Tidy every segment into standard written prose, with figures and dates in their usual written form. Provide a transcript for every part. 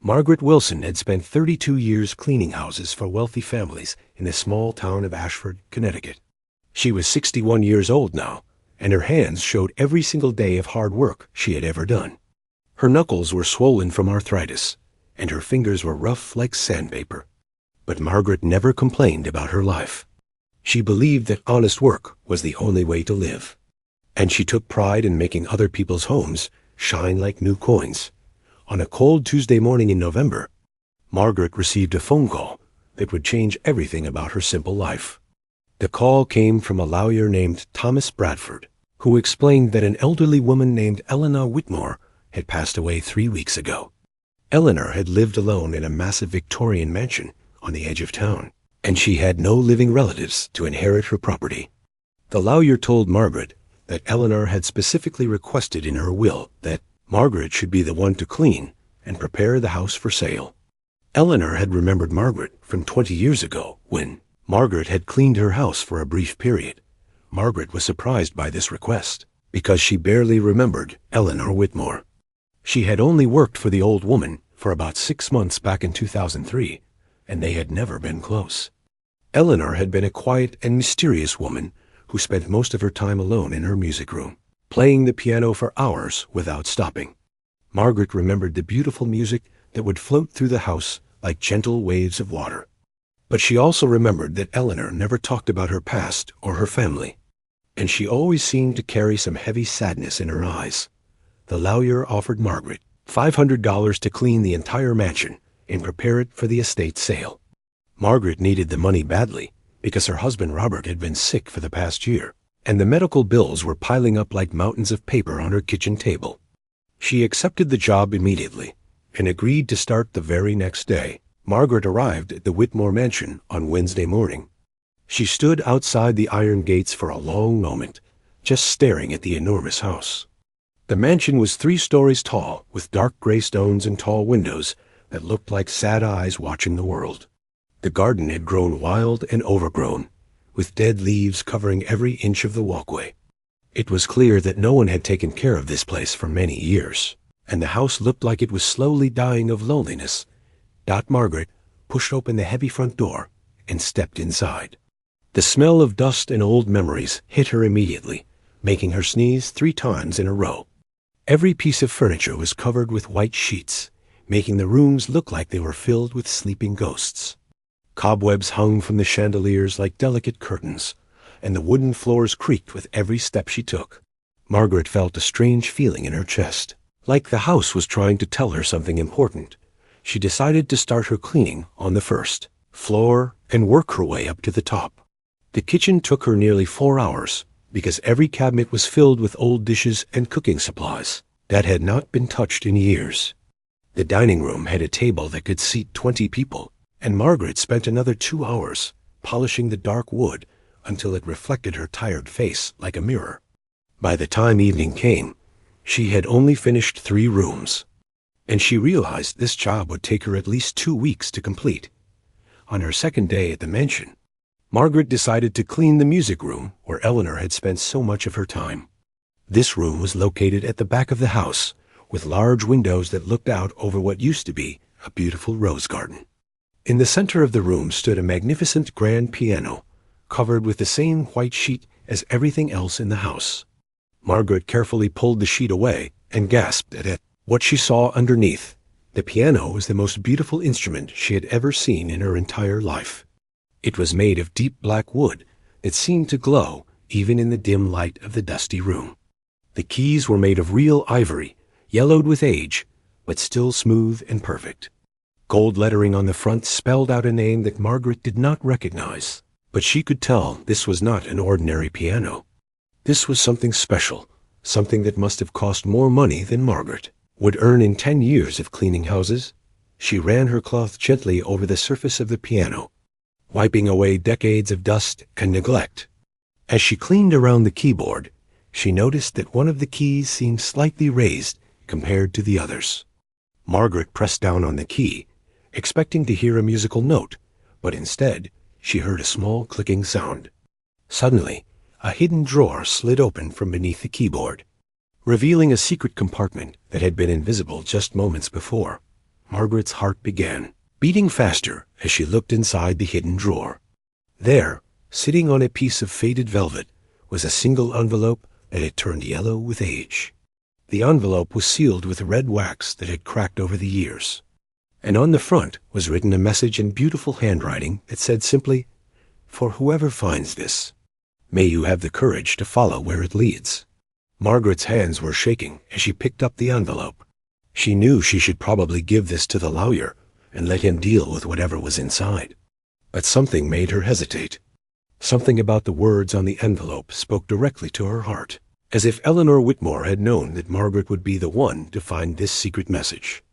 Margaret Wilson had spent 32 years cleaning houses for wealthy families in the small town of Ashford, Connecticut. She was 61 years old now, and her hands showed every single day of hard work she had ever done. Her knuckles were swollen from arthritis, and her fingers were rough like sandpaper. But Margaret never complained about her life. She believed that honest work was the only way to live, and she took pride in making other people's homes shine like new coins. On a cold Tuesday morning in November, Margaret received a phone call that would change everything about her simple life. The call came from a lawyer named Thomas Bradford, who explained that an elderly woman named Eleanor Whitmore had passed away 3 weeks ago. Eleanor had lived alone in a massive Victorian mansion on the edge of town, and she had no living relatives to inherit her property. The lawyer told Margaret that Eleanor had specifically requested in her will that Margaret should be the one to clean and prepare the house for sale. Eleanor had remembered Margaret from 20 years ago when Margaret had cleaned her house for a brief period. Margaret was surprised by this request because she barely remembered Eleanor Whitmore. She had only worked for the old woman for about 6 months back in 2003, and they had never been close. Eleanor had been a quiet and mysterious woman who spent most of her time alone in her music room, playing the piano for hours without stopping. Margaret remembered the beautiful music that would float through the house like gentle waves of water. But she also remembered that Eleanor never talked about her past or her family, and she always seemed to carry some heavy sadness in her eyes. The lawyer offered Margaret $500 to clean the entire mansion and prepare it for the estate sale. Margaret needed the money badly because her husband Robert had been sick for the past year, and the medical bills were piling up like mountains of paper on her kitchen table. She accepted the job immediately and agreed to start the very next day. Margaret arrived at the Whitmore mansion on Wednesday morning. She stood outside the iron gates for a long moment, just staring at the enormous house. The mansion was 3 stories tall, with dark gray stones and tall windows that looked like sad eyes watching the world. The garden had grown wild and overgrown, with dead leaves covering every inch of the walkway. It was clear that no one had taken care of this place for many years, and the house looked like it was slowly dying of loneliness. Margaret pushed open the heavy front door and stepped inside. The smell of dust and old memories hit her immediately, making her sneeze 3 times in a row. Every piece of furniture was covered with white sheets, making the rooms look like they were filled with sleeping ghosts. Cobwebs hung from the chandeliers like delicate curtains, and the wooden floors creaked with every step she took. Margaret felt a strange feeling in her chest, like the house was trying to tell her something important. She decided to start her cleaning on the first floor and work her way up to the top. The kitchen took her nearly 4 hours because every cabinet was filled with old dishes and cooking supplies that had not been touched in years. The dining room had a table that could seat 20 people, and Margaret spent another 2 hours polishing the dark wood until it reflected her tired face like a mirror. By the time evening came, she had only finished 3 rooms, and she realized this job would take her at least 2 weeks to complete. On her second day at the mansion, Margaret decided to clean the music room where Eleanor had spent so much of her time. This room was located at the back of the house, with large windows that looked out over what used to be a beautiful rose garden. In the center of the room stood a magnificent grand piano, covered with the same white sheet as everything else in the house. Margaret carefully pulled the sheet away and gasped at what she saw underneath. The piano was the most beautiful instrument she had ever seen in her entire life. It was made of deep black wood that seemed to glow even in the dim light of the dusty room. The keys were made of real ivory, yellowed with age, but still smooth and perfect. Gold lettering on the front spelled out a name that Margaret did not recognize, but she could tell this was not an ordinary piano. This was something special, something that must have cost more money than Margaret would earn in 10 years of cleaning houses. She ran her cloth gently over the surface of the piano, wiping away decades of dust and neglect. As she cleaned around the keyboard, she noticed that one of the keys seemed slightly raised compared to the others. Margaret pressed down on the key, expecting to hear a musical note, but instead she heard a small clicking sound. Suddenly, a hidden drawer slid open from beneath the keyboard, revealing a secret compartment that had been invisible just moments before. Margaret's heart began beating faster as she looked inside the hidden drawer. There, sitting on a piece of faded velvet, was a single envelope that had turned yellow with age. The envelope was sealed with red wax that had cracked over the years. And on the front was written a message in beautiful handwriting that said simply, "For whoever finds this, may you have the courage to follow where it leads." Margaret's hands were shaking as she picked up the envelope. She knew she should probably give this to the lawyer and let him deal with whatever was inside. But something made her hesitate. Something about the words on the envelope spoke directly to her heart, as if Eleanor Whitmore had known that Margaret would be the one to find this secret message.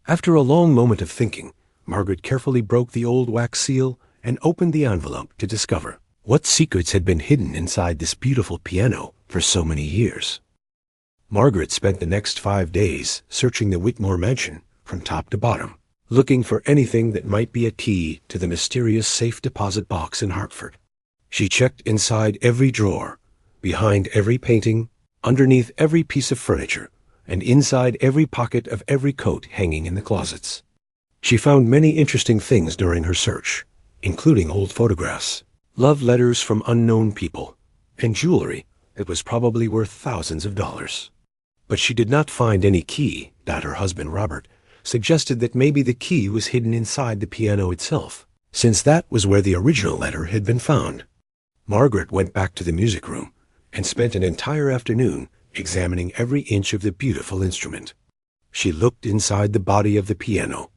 After a long moment of thinking, Margaret carefully broke the old wax seal and opened the envelope to discover what secrets had been hidden inside this beautiful piano for so many years. Margaret spent the next 5 days searching the Whitmore mansion from top to bottom, looking for anything that might be a key to the mysterious safe deposit box in Hartford. She checked inside every drawer, behind every painting, underneath every piece of furniture, and inside every pocket of every coat hanging in the closets. She found many interesting things during her search, including old photographs, love letters from unknown people, and jewelry that was probably worth thousands of dollars. But she did not find any key that her husband, Robert, suggested that maybe the key was hidden inside the piano itself, since that was where the original letter had been found. Margaret went back to the music room and spent an entire afternoon examining every inch of the beautiful instrument. She looked inside the body of the piano,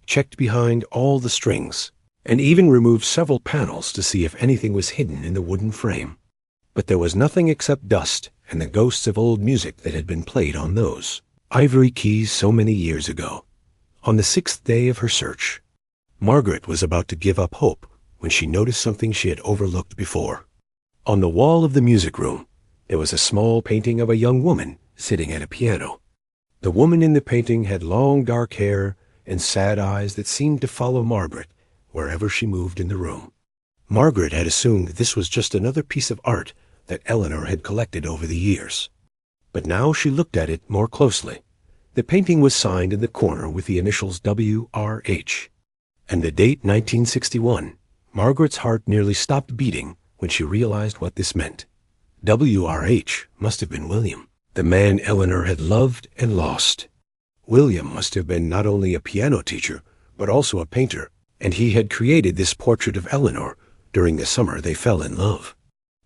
checked behind all the strings, and even removed several panels to see if anything was hidden in the wooden frame. But there was nothing except dust and the ghosts of old music that had been played on those ivory keys so many years ago. On the 6th day of her search, Margaret was about to give up hope when she noticed something she had overlooked before. On the wall of the music room, there was a small painting of a young woman sitting at a piano. The woman in the painting had long dark hair and sad eyes that seemed to follow Margaret wherever she moved in the room. Margaret had assumed that this was just another piece of art that Eleanor had collected over the years. But now she looked at it more closely. The painting was signed in the corner with the initials W.R.H. and the date 1961. Margaret's heart nearly stopped beating when she realized what this meant. W.R.H. must have been William, the man Eleanor had loved and lost. William must have been not only a piano teacher, but also a painter, and he had created this portrait of Eleanor during the summer they fell in love.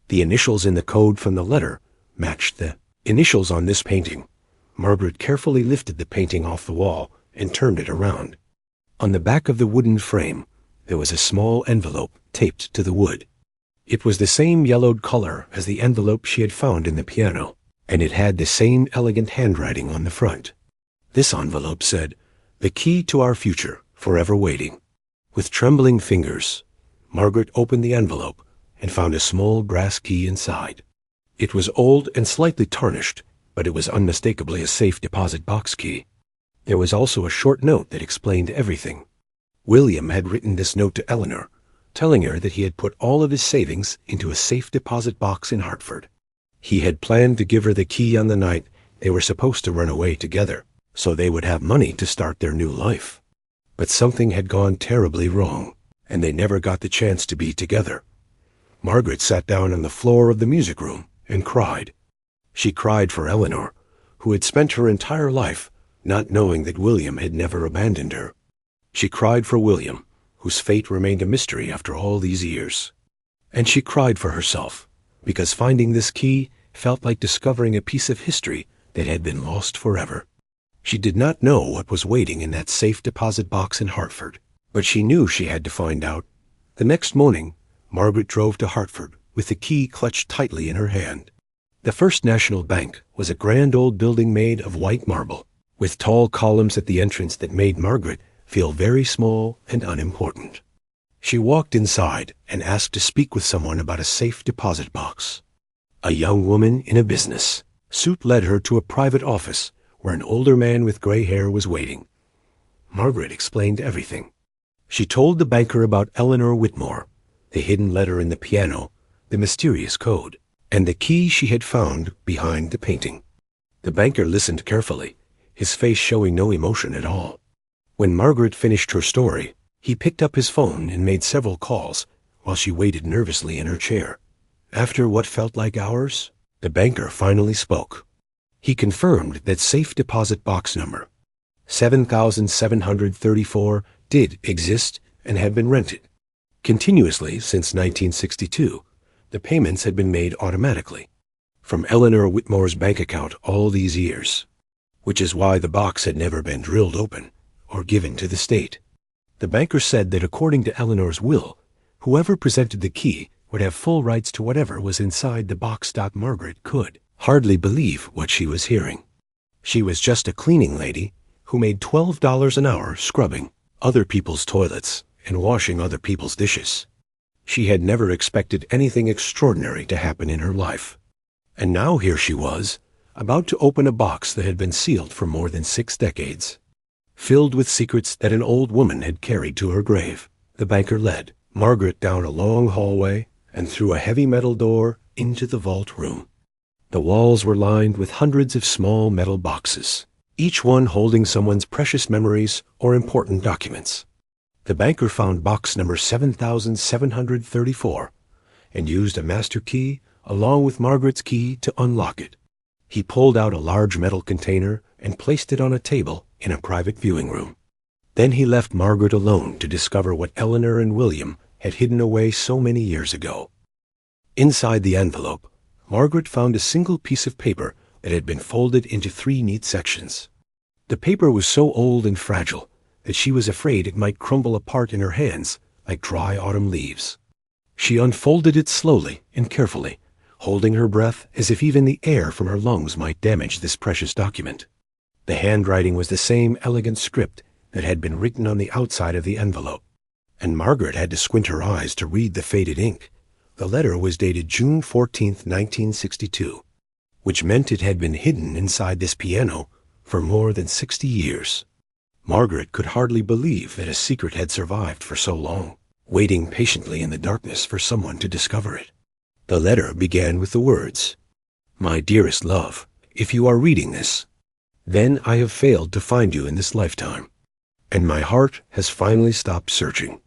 The initials in the code from the letter matched the initials on this painting. Margaret carefully lifted the painting off the wall and turned it around. On the back of the wooden frame, there was a small envelope taped to the wood. It was the same yellowed color as the envelope she had found in the piano, and it had the same elegant handwriting on the front. This envelope said, "The key to our future, forever waiting." With trembling fingers, Margaret opened the envelope and found a small brass key inside. It was old and slightly tarnished, but it was unmistakably a safe deposit box key. There was also a short note that explained everything. William had written this note to Eleanor, telling her that he had put all of his savings into a safe deposit box in Hartford. He had planned to give her the key on the night they were supposed to run away together, so they would have money to start their new life. But something had gone terribly wrong, and they never got the chance to be together. Margaret sat down on the floor of the music room and cried. She cried for Eleanor, who had spent her entire life not knowing that William had never abandoned her. She cried for William, whose fate remained a mystery after all these years. And she cried for herself, because finding this key felt like discovering a piece of history that had been lost forever. She did not know what was waiting in that safe deposit box in Hartford, but she knew she had to find out. The next morning, Margaret drove to Hartford with the key clutched tightly in her hand. The First National Bank was a grand old building made of white marble, with tall columns at the entrance that made Margaret feel very small and unimportant. She walked inside and asked to speak with someone about a safe deposit box. A young woman in a business suit led her to a private office where an older man with gray hair was waiting. Margaret explained everything. She told the banker about Eleanor Whitmore, the hidden letter in the piano, the mysterious code, and the key she had found behind the painting. The banker listened carefully, his face showing no emotion at all. When Margaret finished her story, he picked up his phone and made several calls while she waited nervously in her chair. After what felt like hours, the banker finally spoke. He confirmed that safe deposit box number 7734 did exist and had been rented. Continuously since 1962, the payments had been made automatically from Eleanor Whitmore's bank account all these years, which is why the box had never been drilled open or given to the state. The banker said that according to Eleanor's will, whoever presented the key would have full rights to whatever was inside the box. Margaret could hardly believe what she was hearing. She was just a cleaning lady who made $12 an hour scrubbing other people's toilets and washing other people's dishes. She had never expected anything extraordinary to happen in her life. And now here she was, about to open a box that had been sealed for more than 6 decades, filled with secrets that an old woman had carried to her grave. The banker led Margaret down a long hallway and through a heavy metal door into the vault room. The walls were lined with hundreds of small metal boxes, each one holding someone's precious memories or important documents. The banker found box number 7734 and used a master key along with Margaret's key to unlock it. He pulled out a large metal container and placed it on a table in a private viewing room. Then he left Margaret alone to discover what Eleanor and William had hidden away so many years ago. Inside the envelope, Margaret found a single piece of paper that had been folded into 3 neat sections. The paper was so old and fragile that she was afraid it might crumble apart in her hands like dry autumn leaves. She unfolded it slowly and carefully, holding her breath as if even the air from her lungs might damage this precious document. The handwriting was the same elegant script that had been written on the outside of the envelope, and Margaret had to squint her eyes to read the faded ink. The letter was dated June 14, 1962, which meant it had been hidden inside this piano for more than 60 years. Margaret could hardly believe that a secret had survived for so long, waiting patiently in the darkness for someone to discover it. The letter began with the words, "My dearest love, if you are reading this, then I have failed to find you in this lifetime, and my heart has finally stopped searching."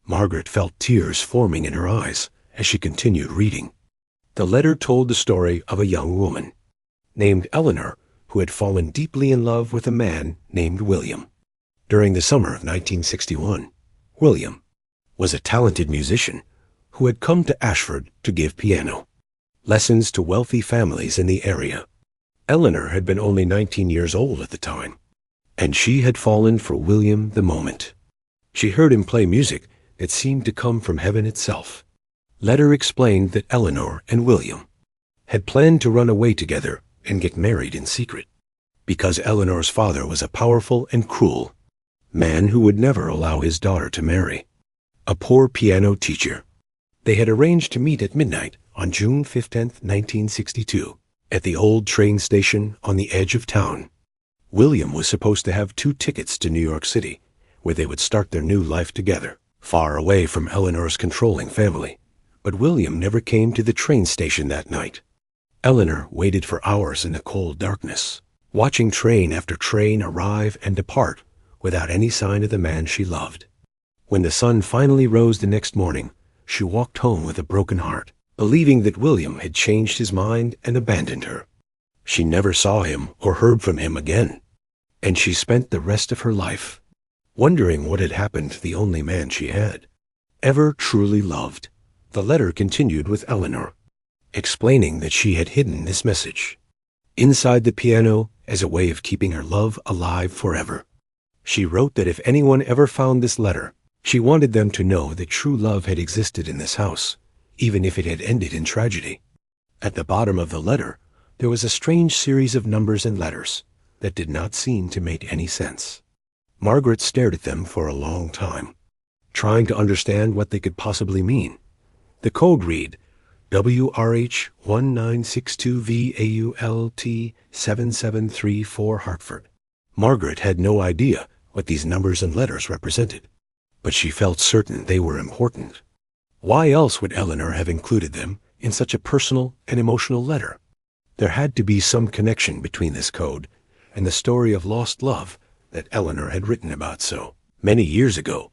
Margaret felt tears forming in her eyes as she continued reading. The letter told the story of a young woman named Eleanor who had fallen deeply in love with a man named William. During the summer of 1961, William was a talented musician who had come to Ashford to give piano lessons to wealthy families in the area. Eleanor had been only 19 years old at the time, and she had fallen for William the moment. She heard him play music that seemed to come from heaven itself. Letter explained that Eleanor and William had planned to run away together and get married in secret, because Eleanor's father was a powerful and cruel man who would never allow his daughter to marry a poor piano teacher. They had arranged to meet at midnight on June 15, 1962, at the old train station on the edge of town. William was supposed to have 2 tickets to New York City, where they would start their new life together, far away from Eleanor's controlling family. But William never came to the train station that night. Eleanor waited for hours in the cold darkness, watching train after train arrive and depart without any sign of the man she loved. When the sun finally rose the next morning, she walked home with a broken heart, believing that William had changed his mind and abandoned her. She never saw him or heard from him again, and she spent the rest of her life wondering what had happened to the only man she had ever truly loved. The letter continued with Eleanor, explaining that she had hidden this message inside the piano as a way of keeping her love alive forever. She wrote that if anyone ever found this letter, she wanted them to know that true love had existed in this house, even if it had ended in tragedy. At the bottom of the letter, there was a strange series of numbers and letters that did not seem to make any sense. Margaret stared at them for a long time, trying to understand what they could possibly mean. The code read, WRH 1962VAULT 7734 Hartford. Margaret had no idea what these numbers and letters represented, but she felt certain they were important. Why else would Eleanor have included them in such a personal and emotional letter? There had to be some connection between this code and the story of lost love that Eleanor had written about so many years ago.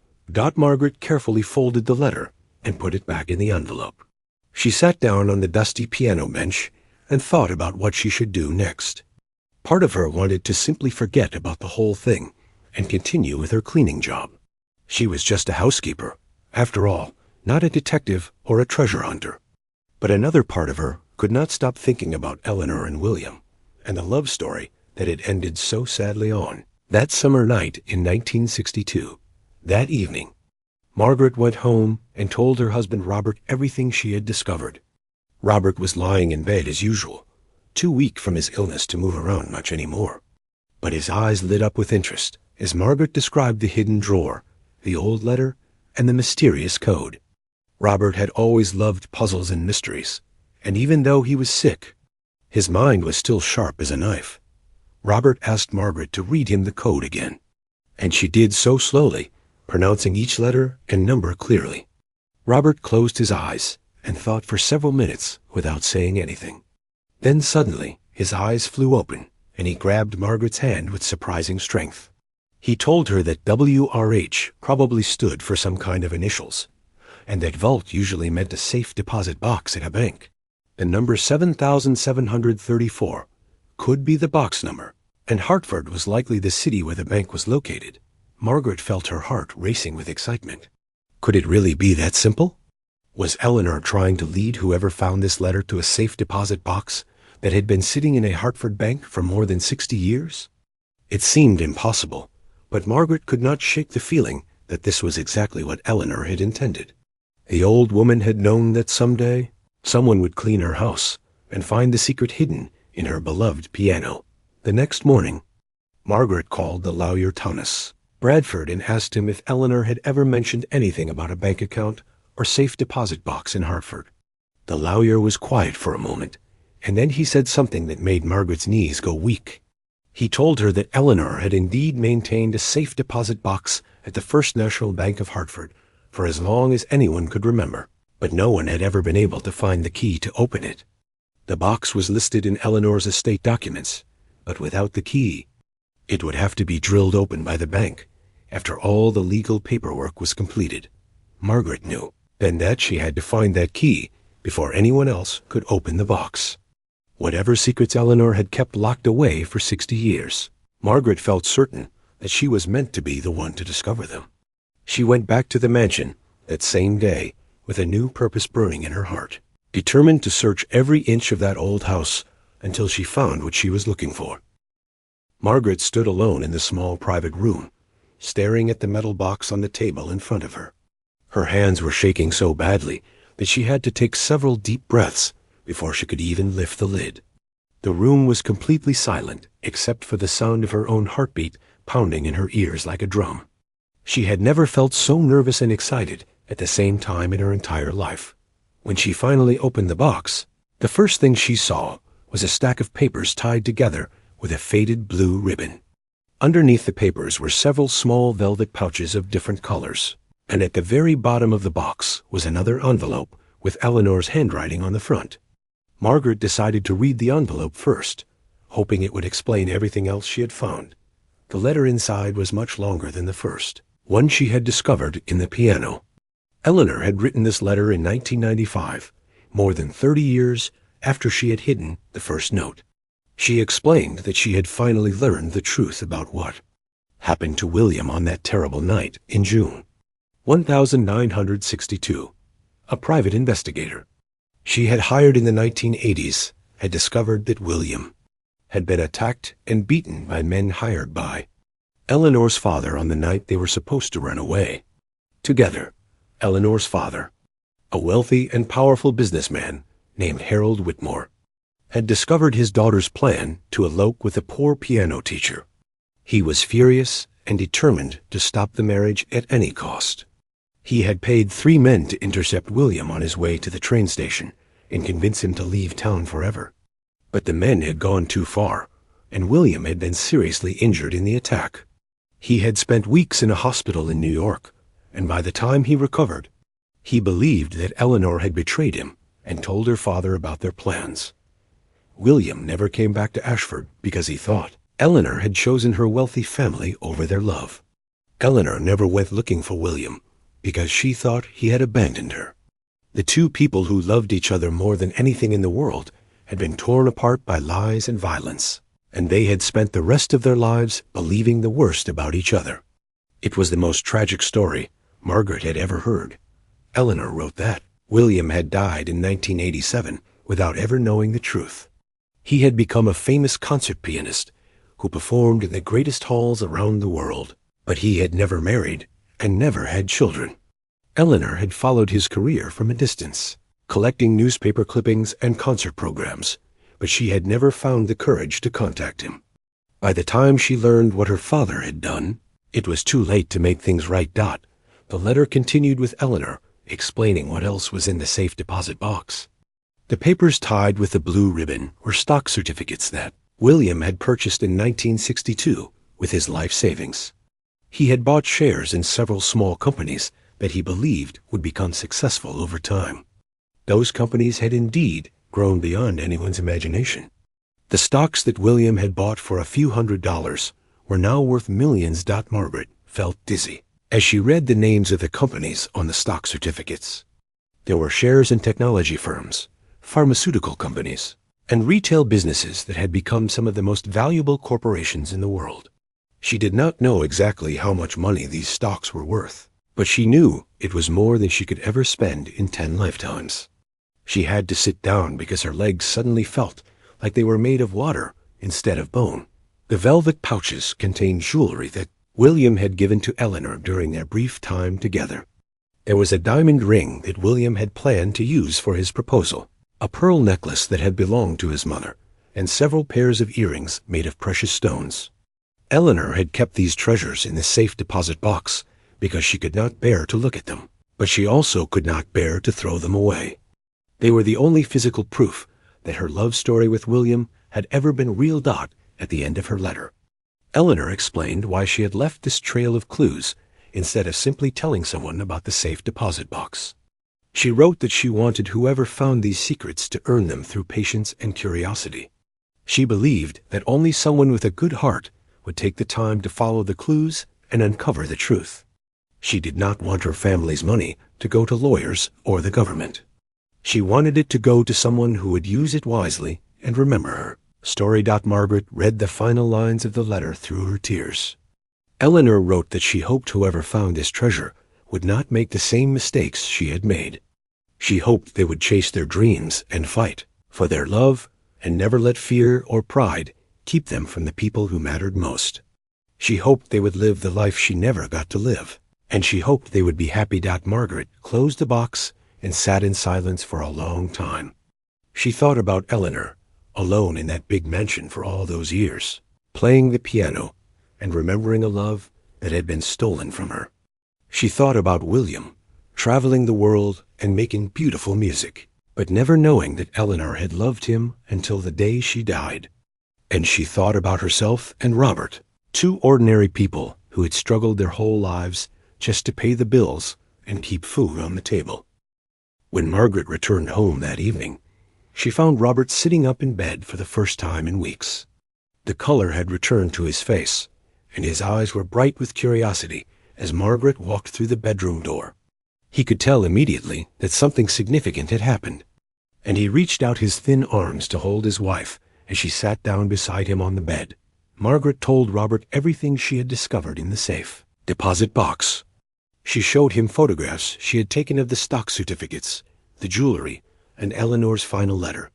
Margaret carefully folded the letter and put it back in the envelope. She sat down on the dusty piano bench and thought about what she should do next. Part of her wanted to simply forget about the whole thing and continue with her cleaning job. She was just a housekeeper, after all, not a detective or a treasure hunter. But another part of her could not stop thinking about Eleanor and William, and the love story that had ended so sadly on that summer night in 1962. That evening, Margaret went home and told her husband Robert everything she had discovered. Robert was lying in bed as usual, too weak from his illness to move around much anymore. But his eyes lit up with interest as Margaret described the hidden drawer, the old letter, and the mysterious code. Robert had always loved puzzles and mysteries, and even though he was sick, his mind was still sharp as a knife. Robert asked Margaret to read him the code again, and she did so slowly, pronouncing each letter and number clearly. Robert closed his eyes and thought for several minutes without saying anything. Then suddenly his eyes flew open, and he grabbed Margaret's hand with surprising strength. He told her that WRH probably stood for some kind of initials, and that vault usually meant a safe deposit box at a bank. The number 7734 could be the box number, and Hartford was likely the city where the bank was located. Margaret felt her heart racing with excitement. Could it really be that simple? Was Eleanor trying to lead whoever found this letter to a safe deposit box that had been sitting in a Hartford bank for more than 60 years? It seemed impossible, but Margaret could not shake the feeling that this was exactly what Eleanor had intended. The old woman had known that someday someone would clean her house and find the secret hidden in her beloved piano. The next morning, Margaret called the lawyer Thomas Bradford and asked him if Eleanor had ever mentioned anything about a bank account or safe deposit box in Hartford. The lawyer was quiet for a moment, and then he said something that made Margaret's knees go weak. He told her that Eleanor had indeed maintained a safe deposit box at the First National Bank of Hartford for as long as anyone could remember, but no one had ever been able to find the key to open it. The box was listed in Eleanor's estate documents, but without the key, it would have to be drilled open by the bank after all the legal paperwork was completed. Margaret knew then that she had to find that key before anyone else could open the box. Whatever secrets Eleanor had kept locked away for 60 years, Margaret felt certain that she was meant to be the one to discover them. She went back to the mansion that same day with a new purpose burning in her heart, determined to search every inch of that old house until she found what she was looking for. Margaret stood alone in the small private room, staring at the metal box on the table in front of her. Her hands were shaking so badly that she had to take several deep breaths before she could even lift the lid. The room was completely silent, except for the sound of her own heartbeat pounding in her ears like a drum. She had never felt so nervous and excited at the same time in her entire life. When she finally opened the box, the first thing she saw was a stack of papers tied together with a faded blue ribbon. Underneath the papers were several small velvet pouches of different colors, and at the very bottom of the box was another envelope with Eleanor's handwriting on the front. Margaret decided to read the envelope first, hoping it would explain everything else she had found. The letter inside was much longer than the first, one she had discovered in the piano. Eleanor had written this letter in 1995, more than 30 years after she had hidden the first note. She explained that she had finally learned the truth about what happened to William on that terrible night in June 1962. A private investigator she had hired in the 1980s had discovered that William had been attacked and beaten by men hired by Eleanor's father on the night they were supposed to run away. Together, Eleanor's father, a wealthy and powerful businessman named Harold Whitmore, had discovered his daughter's plan to elope with a poor piano teacher. He was furious and determined to stop the marriage at any cost. He had paid 3 men to intercept William on his way to the train station and convince him to leave town forever. But the men had gone too far, and William had been seriously injured in the attack. He had spent weeks in a hospital in New York, and by the time he recovered, he believed that Eleanor had betrayed him and told her father about their plans. William never came back to Ashford because he thought Eleanor had chosen her wealthy family over their love. Eleanor never went looking for William because she thought he had abandoned her. The two people who loved each other more than anything in the world had been torn apart by lies and violence, and they had spent the rest of their lives believing the worst about each other. It was the most tragic story Margaret had ever heard. Eleanor wrote that William had died in 1987 without ever knowing the truth. He had become a famous concert pianist who performed in the greatest halls around the world, but he had never married and never had children. Eleanor had followed his career from a distance, collecting newspaper clippings and concert programs, but she had never found the courage to contact him. By the time she learned what her father had done, it was too late to make things right. The letter continued with Eleanor explaining what else was in the safe deposit box. The papers tied with the blue ribbon were stock certificates that William had purchased in 1962 with his life savings. He had bought shares in several small companies that he believed would become successful over time. Those companies had indeed grown beyond anyone's imagination. The stocks that William had bought for a few $100s were now worth millions. Margaret felt dizzy as she read the names of the companies on the stock certificates. There were shares in technology firms, pharmaceutical companies, and retail businesses that had become some of the most valuable corporations in the world. She did not know exactly how much money these stocks were worth, but she knew it was more than she could ever spend in 10 lifetimes. She had to sit down because her legs suddenly felt like they were made of water instead of bone. The velvet pouches contained jewelry that William had given to Eleanor during their brief time together. There was a diamond ring that William had planned to use for his proposal, a pearl necklace that had belonged to his mother, and several pairs of earrings made of precious stones. Eleanor had kept these treasures in the safe deposit box because she could not bear to look at them, but she also could not bear to throw them away. They were the only physical proof that her love story with William had ever been real. At the end of her letter, Eleanor explained why she had left this trail of clues instead of simply telling someone about the safe deposit box. She wrote that she wanted whoever found these secrets to earn them through patience and curiosity. She believed that only someone with a good heart would take the time to follow the clues and uncover the truth. She did not want her family's money to go to lawyers or the government. She wanted it to go to someone who would use it wisely and remember her. Margaret read the final lines of the letter through her tears. Eleanor wrote that she hoped whoever found this treasure would not make the same mistakes she had made. She hoped they would chase their dreams and fight for their love and never let fear or pride keep them from the people who mattered most. She hoped they would live the life she never got to live, and she hoped they would be happy. Margaret closed the box and sat in silence for a long time. She thought about Eleanor, alone in that big mansion for all those years, playing the piano and remembering a love that had been stolen from her. She thought about William, traveling the world and making beautiful music, but never knowing that Eleanor had loved him until the day she died. And she thought about herself and Robert, two ordinary people who had struggled their whole lives just to pay the bills and keep food on the table. When Margaret returned home that evening, she found Robert sitting up in bed for the first time in weeks. The color had returned to his face, and his eyes were bright with curiosity as Margaret walked through the bedroom door. He could tell immediately that something significant had happened, and he reached out his thin arms to hold his wife as she sat down beside him on the bed. Margaret told Robert everything she had discovered in the safe deposit box. She showed him photographs she had taken of the stock certificates, the jewelry, and Eleanor's final letter.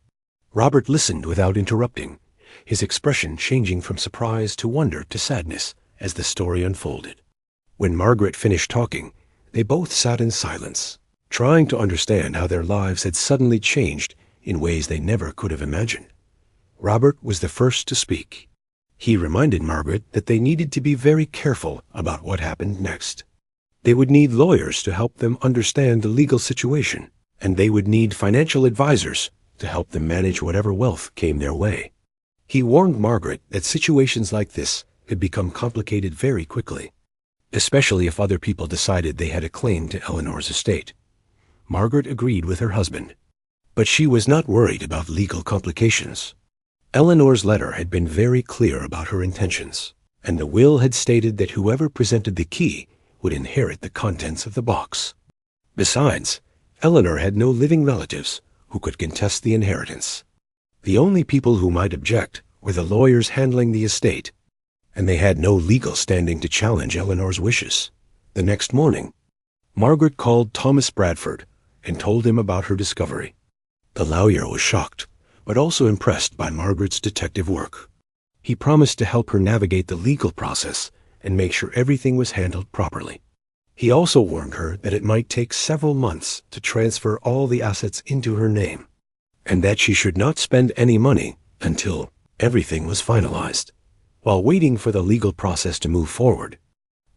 Robert listened without interrupting, his expression changing from surprise to wonder to sadness as the story unfolded. When Margaret finished talking, they both sat in silence, trying to understand how their lives had suddenly changed in ways they never could have imagined. Robert was the first to speak. He reminded Margaret that they needed to be very careful about what happened next. They would need lawyers to help them understand the legal situation, and they would need financial advisors to help them manage whatever wealth came their way. He warned Margaret that situations like this could become complicated very quickly, especially if other people decided they had a claim to Eleanor's estate. Margaret agreed with her husband, but she was not worried about legal complications. Eleanor's letter had been very clear about her intentions, and the will had stated that whoever presented the key would inherit the contents of the box. Besides, Eleanor had no living relatives who could contest the inheritance. The only people who might object were the lawyers handling the estate, and they had no legal standing to challenge Eleanor's wishes. The next morning, Margaret called Thomas Bradford and told him about her discovery. The lawyer was shocked, but also impressed by Margaret's detective work. He promised to help her navigate the legal process and make sure everything was handled properly. He also warned her that it might take several months to transfer all the assets into her name, and that she should not spend any money until everything was finalized. While waiting for the legal process to move forward,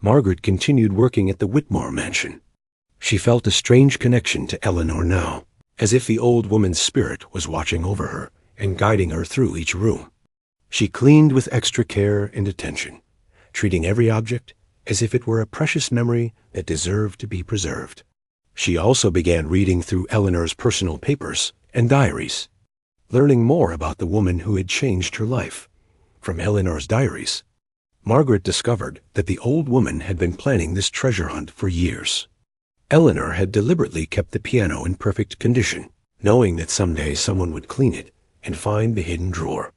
Margaret continued working at the Whitmore mansion. She felt a strange connection to Eleanor now, as if the old woman's spirit was watching over her and guiding her through each room. She cleaned with extra care and attention, treating every object as if it were a precious memory that deserved to be preserved. She also began reading through Eleanor's personal papers and diaries, learning more about the woman who had changed her life. From Eleanor's diaries, Margaret discovered that the old woman had been planning this treasure hunt for years. Eleanor had deliberately kept the piano in perfect condition, knowing that someday someone would clean it and find the hidden drawer.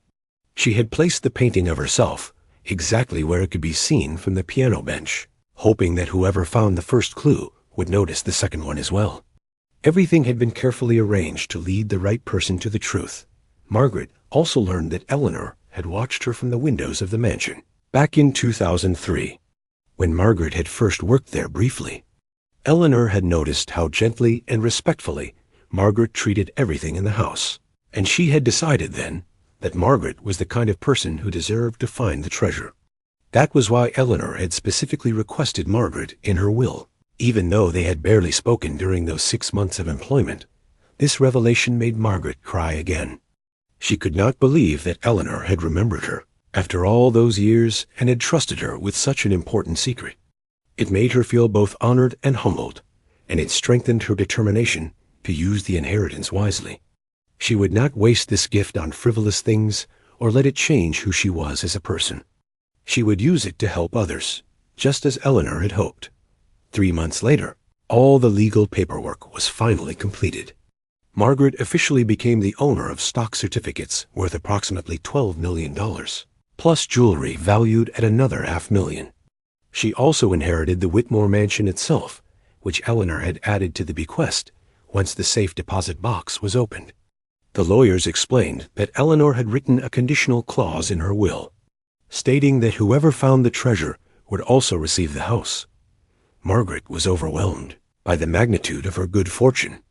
She had placed the painting of herself exactly where it could be seen from the piano bench, hoping that whoever found the first clue would notice the second one as well. Everything had been carefully arranged to lead the right person to the truth. Margaret also learned that Eleanor had watched her from the windows of the mansion. Back in 2003, when Margaret had first worked there briefly, Eleanor had noticed how gently and respectfully Margaret treated everything in the house, and she had decided then that Margaret was the kind of person who deserved to find the treasure. That was why Eleanor had specifically requested Margaret in her will. Even though they had barely spoken during those 6 months of employment, this revelation made Margaret cry again. She could not believe that Eleanor had remembered her after all those years and had trusted her with such an important secret. It made her feel both honored and humbled, and it strengthened her determination to use the inheritance wisely. She would not waste this gift on frivolous things or let it change who she was as a person. She would use it to help others, just as Eleanor had hoped. 3 months later, all the legal paperwork was finally completed. Margaret officially became the owner of stock certificates worth approximately $12 million, plus jewelry valued at another $500,000. She also inherited the Whitmore mansion itself, which Eleanor had added to the bequest once the safe deposit box was opened. The lawyers explained that Eleanor had written a conditional clause in her will, stating that whoever found the treasure would also receive the house. Margaret was overwhelmed by the magnitude of her good fortune.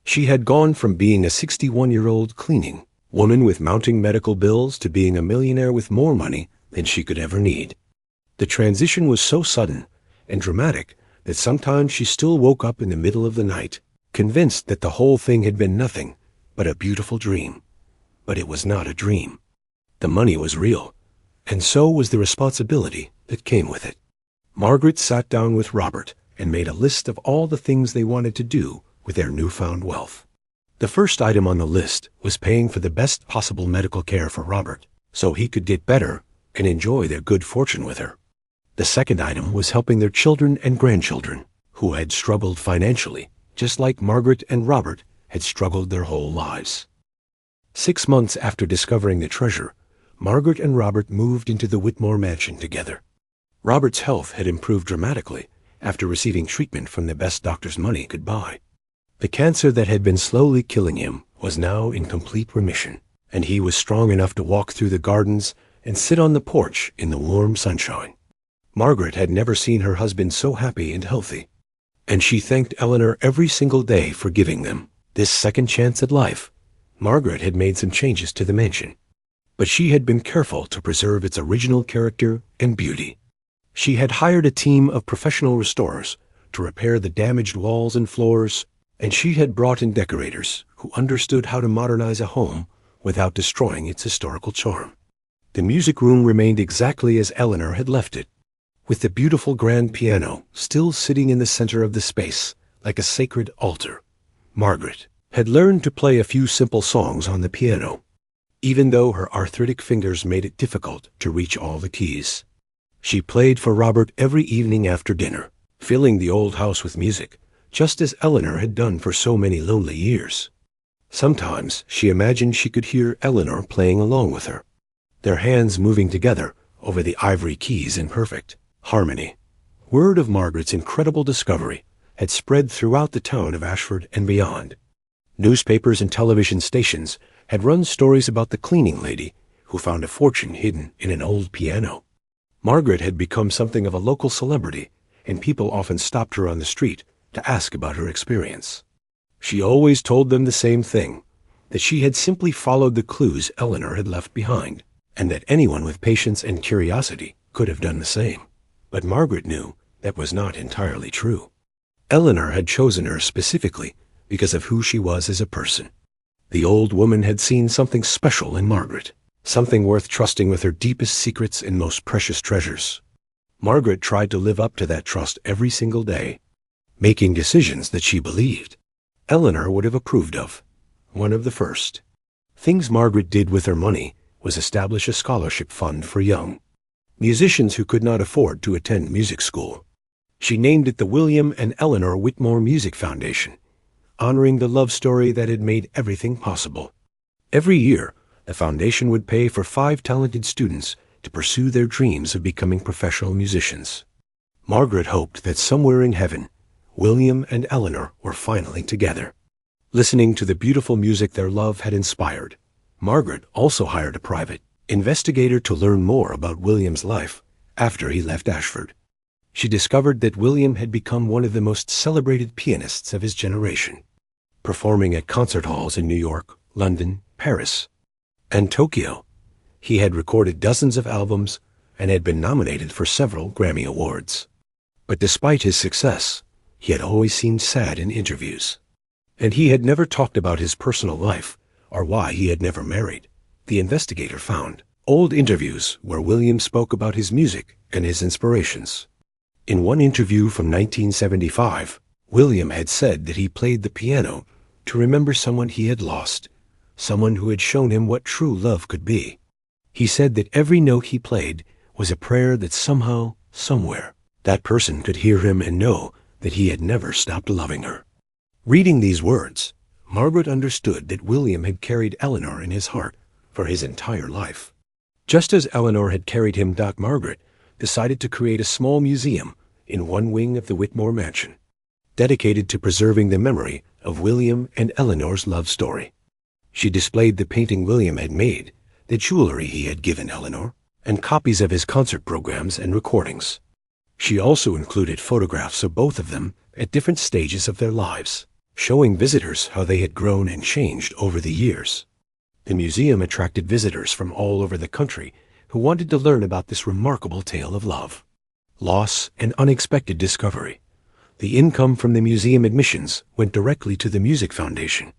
She had gone from being a 61-year-old cleaning woman with mounting medical bills to being a millionaire with more money than she could ever need. The transition was so sudden and dramatic that sometimes she still woke up in the middle of the night, convinced that the whole thing had been nothing but a beautiful dream. But it was not a dream. The money was real, and so was the responsibility that came with it. Margaret sat down with Robert and made a list of all the things they wanted to do with their newfound wealth. The first item on the list was paying for the best possible medical care for Robert, so he could get better and enjoy their good fortune with her. The second item was helping their children and grandchildren, who had struggled financially, just like Margaret and Robert had struggled their whole lives. 6 months after discovering the treasure, Margaret and Robert moved into the Whitmore mansion together. Robert's health had improved dramatically after receiving treatment from the best doctor's money could buy. The cancer that had been slowly killing him was now in complete remission, and he was strong enough to walk through the gardens and sit on the porch in the warm sunshine. Margaret had never seen her husband so happy and healthy, and she thanked Eleanor every single day for giving them this second chance at life. Margaret had made some changes to the mansion, but she had been careful to preserve its original character and beauty. She had hired a team of professional restorers to repair the damaged walls and floors, and she had brought in decorators who understood how to modernize a home without destroying its historical charm. The music room remained exactly as Eleanor had left it, with the beautiful grand piano still sitting in the center of the space like a sacred altar. Margaret had learned to play a few simple songs on the piano, even though her arthritic fingers made it difficult to reach all the keys. She played for Robert every evening after dinner, filling the old house with music, just as Eleanor had done for so many lonely years. Sometimes she imagined she could hear Eleanor playing along with her, their hands moving together over the ivory keys in perfect harmony. Word of Margaret's incredible discovery had spread throughout the town of Ashford and beyond. Newspapers and television stations had run stories about the cleaning lady who found a fortune hidden in an old piano. Margaret had become something of a local celebrity, and people often stopped her on the street to ask about her experience. She always told them the same thing, that she had simply followed the clues Eleanor had left behind, and that anyone with patience and curiosity could have done the same. But Margaret knew that was not entirely true. Eleanor had chosen her specifically because of who she was as a person. The old woman had seen something special in Margaret, something worth trusting with her deepest secrets and most precious treasures. Margaret tried to live up to that trust every single day, making decisions that she believed Eleanor would have approved of. One of the first things Margaret did with her money was establish a scholarship fund for young musicians who could not afford to attend music school. She named it the William and Eleanor Whitmore Music Foundation, honoring the love story that had made everything possible. Every year, the foundation would pay for 5 talented students to pursue their dreams of becoming professional musicians. Margaret hoped that somewhere in heaven, William and Eleanor were finally together, listening to the beautiful music their love had inspired. Margaret also hired a private investigator to learn more about William's life after he left Ashford. She discovered that William had become one of the most celebrated pianists of his generation, performing at concert halls in New York, London, Paris, and Tokyo. He had recorded dozens of albums and had been nominated for several Grammy Awards. But despite his success, he had always seemed sad in interviews. And he had never talked about his personal life or why he had never married. The investigator found old interviews where William spoke about his music and his inspirations. In one interview from 1975, William had said that he played the piano to remember someone he had lost, someone who had shown him what true love could be. He said that every note he played was a prayer that somehow, somewhere, that person could hear him and know that he had never stopped loving her. Reading these words, Margaret understood that William had carried Eleanor in his heart for his entire life. Just as Eleanor had carried him, Margaret decided to create a small museum in one wing of the Whitmore mansion, dedicated to preserving the memory of William and Eleanor's love story. She displayed the painting William had made, the jewelry he had given Eleanor, and copies of his concert programs and recordings. She also included photographs of both of them at different stages of their lives, showing visitors how they had grown and changed over the years. The museum attracted visitors from all over the country who wanted to learn about this remarkable tale of love, loss, and unexpected discovery. The income from the museum admissions went directly to the Music Foundation,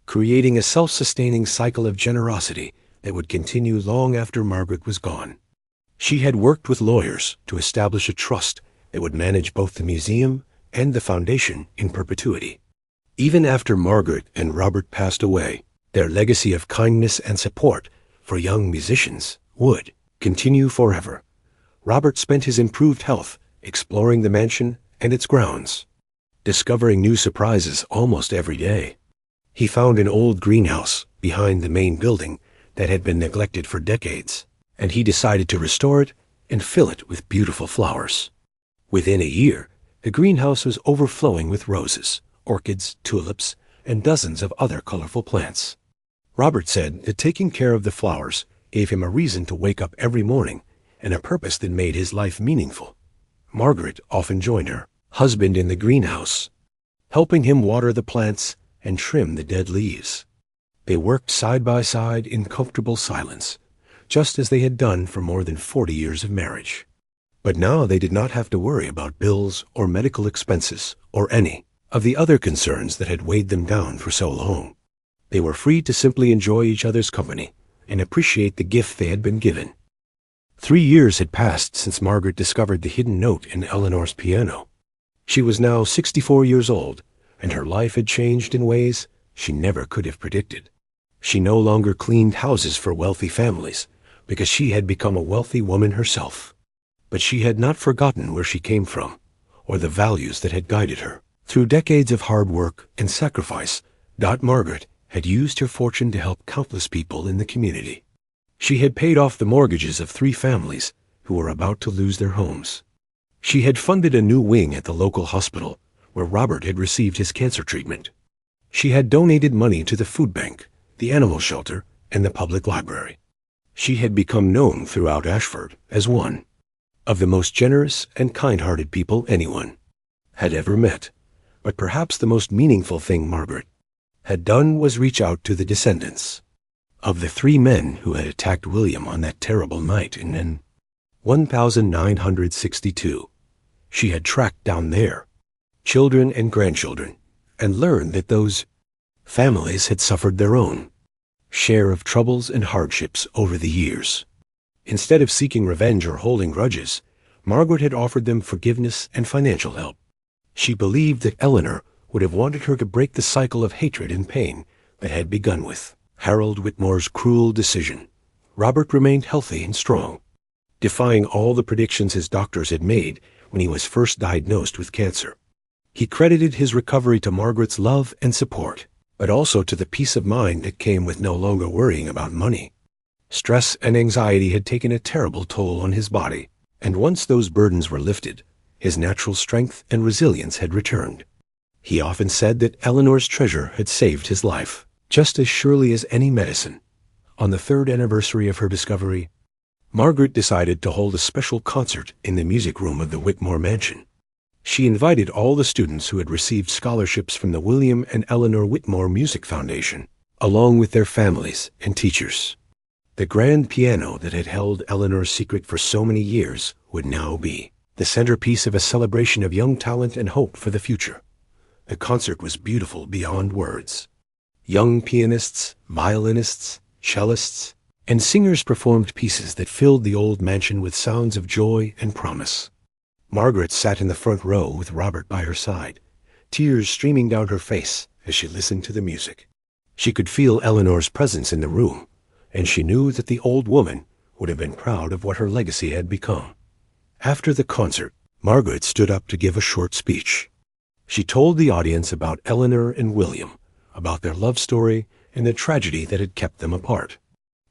creating a self-sustaining cycle of generosity that would continue long after Margaret was gone. She had worked with lawyers to establish a trust that would manage both the museum and the foundation in perpetuity. Even after Margaret and Robert passed away, their legacy of kindness and support for young musicians would continue forever. Robert spent his improved health exploring the mansion and its grounds, discovering new surprises almost every day. He found an old greenhouse behind the main building that had been neglected for decades, and he decided to restore it and fill it with beautiful flowers. Within a year, the greenhouse was overflowing with roses, orchids, tulips, and dozens of other colorful plants. Robert said that taking care of the flowers gave him a reason to wake up every morning and a purpose that made his life meaningful. Margaret often joined her husband in the greenhouse, helping him water the plants and trim the dead leaves. They worked side by side in comfortable silence, just as they had done for more than 40 years of marriage. But now they did not have to worry about bills or medical expenses or any of the other concerns that had weighed them down for so long. They were free to simply enjoy each other's company and appreciate the gift they had been given. 3 years had passed since Margaret discovered the hidden note in Eleanor's piano. She was now 64 years old, and her life had changed in ways she never could have predicted. She no longer cleaned houses for wealthy families, because she had become a wealthy woman herself. But she had not forgotten where she came from, or the values that had guided her. Through decades of hard work and sacrifice, Margaret had used her fortune to help countless people in the community. She had paid off the mortgages of 3 families who were about to lose their homes. She had funded a new wing at the local hospital where Robert had received his cancer treatment. She had donated money to the food bank, the animal shelter, and the public library. She had become known throughout Ashford as one of the most generous and kind-hearted people anyone had ever met. But perhaps the most meaningful thing Margaret had done was reach out to the descendants of the 3 men who had attacked William on that terrible night in 1962. She had tracked down their children and grandchildren and learned that those families had suffered their own share of troubles and hardships over the years. Instead of seeking revenge or holding grudges, Margaret had offered them forgiveness and financial help. She believed that Eleanor would have wanted her to break the cycle of hatred and pain that had begun with Harold Whitmore's cruel decision. Robert remained healthy and strong, defying all the predictions his doctors had made when he was first diagnosed with cancer. He credited his recovery to Margaret's love and support, but also to the peace of mind that came with no longer worrying about money. Stress and anxiety had taken a terrible toll on his body, and once those burdens were lifted, his natural strength and resilience had returned. He often said that Eleanor's treasure had saved his life, just as surely as any medicine. On the 3rd anniversary of her discovery, Margaret decided to hold a special concert in the music room of the Whitmore mansion. She invited all the students who had received scholarships from the William and Eleanor Whitmore Music Foundation, along with their families and teachers. The grand piano that had held Eleanor's secret for so many years would now be the centerpiece of a celebration of young talent and hope for the future. The concert was beautiful beyond words. Young pianists, violinists, cellists, and singers performed pieces that filled the old mansion with sounds of joy and promise. Margaret sat in the front row with Robert by her side, tears streaming down her face as she listened to the music. She could feel Eleanor's presence in the room, and she knew that the old woman would have been proud of what her legacy had become. After the concert, Margaret stood up to give a short speech. She told the audience about Eleanor and William, about their love story and the tragedy that had kept them apart.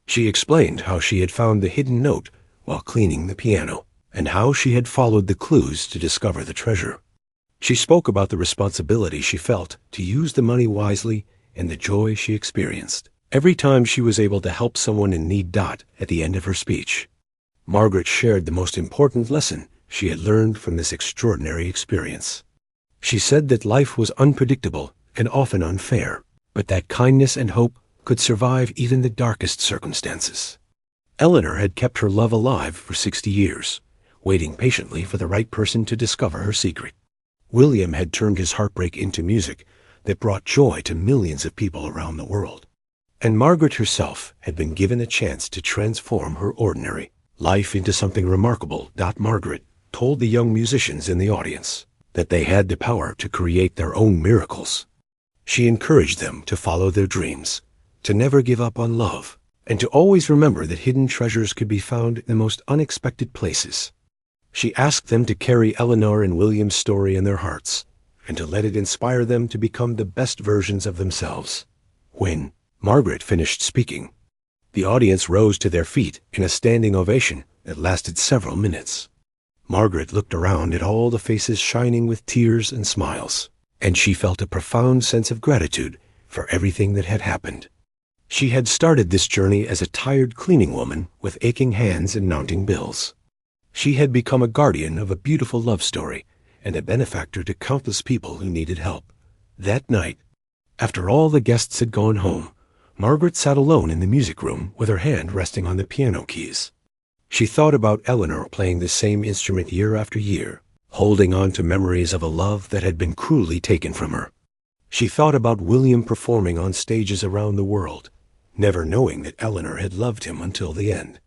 She explained how she had found the hidden note while cleaning the piano, and how she had followed the clues to discover the treasure. She spoke about the responsibility she felt to use the money wisely and the joy she experienced every time she was able to help someone in need. At the end of her speech, Margaret shared the most important lesson she had learned from this extraordinary experience. She said that life was unpredictable and often unfair, but that kindness and hope could survive even the darkest circumstances. Eleanor had kept her love alive for 60 years, waiting patiently for the right person to discover her secret. William had turned his heartbreak into music that brought joy to millions of people around the world. And Margaret herself had been given a chance to transform her ordinary life into something remarkable. Margaret told the young musicians in the audience that they had the power to create their own miracles. She encouraged them to follow their dreams, to never give up on love, and to always remember that hidden treasures could be found in the most unexpected places. She asked them to carry Eleanor and William's story in their hearts, and to let it inspire them to become the best versions of themselves. When Margaret finished speaking, the audience rose to their feet in a standing ovation that lasted several minutes. Margaret looked around at all the faces shining with tears and smiles, and she felt a profound sense of gratitude for everything that had happened. She had started this journey as a tired cleaning woman with aching hands and mounting bills. She had become a guardian of a beautiful love story and a benefactor to countless people who needed help. That night, after all the guests had gone home, Margaret sat alone in the music room with her hand resting on the piano keys. She thought about Eleanor playing the same instrument year after year, holding on to memories of a love that had been cruelly taken from her. She thought about William performing on stages around the world, never knowing that Eleanor had loved him until the end.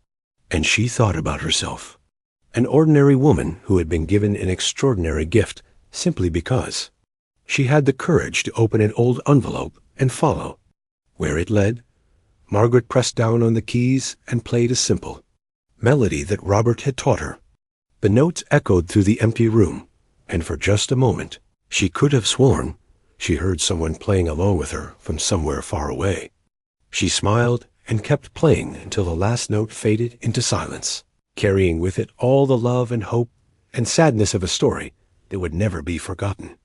And she thought about herself, an ordinary woman who had been given an extraordinary gift simply because she had the courage to open an old envelope and follow. Where it led, Margaret pressed down on the keys and played a simple melody that Robert had taught her. The notes echoed through the empty room, and for just a moment she could have sworn she heard someone playing along with her from somewhere far away. She smiled and kept playing until the last note faded into silence, carrying with it all the love and hope and sadness of a story that would never be forgotten.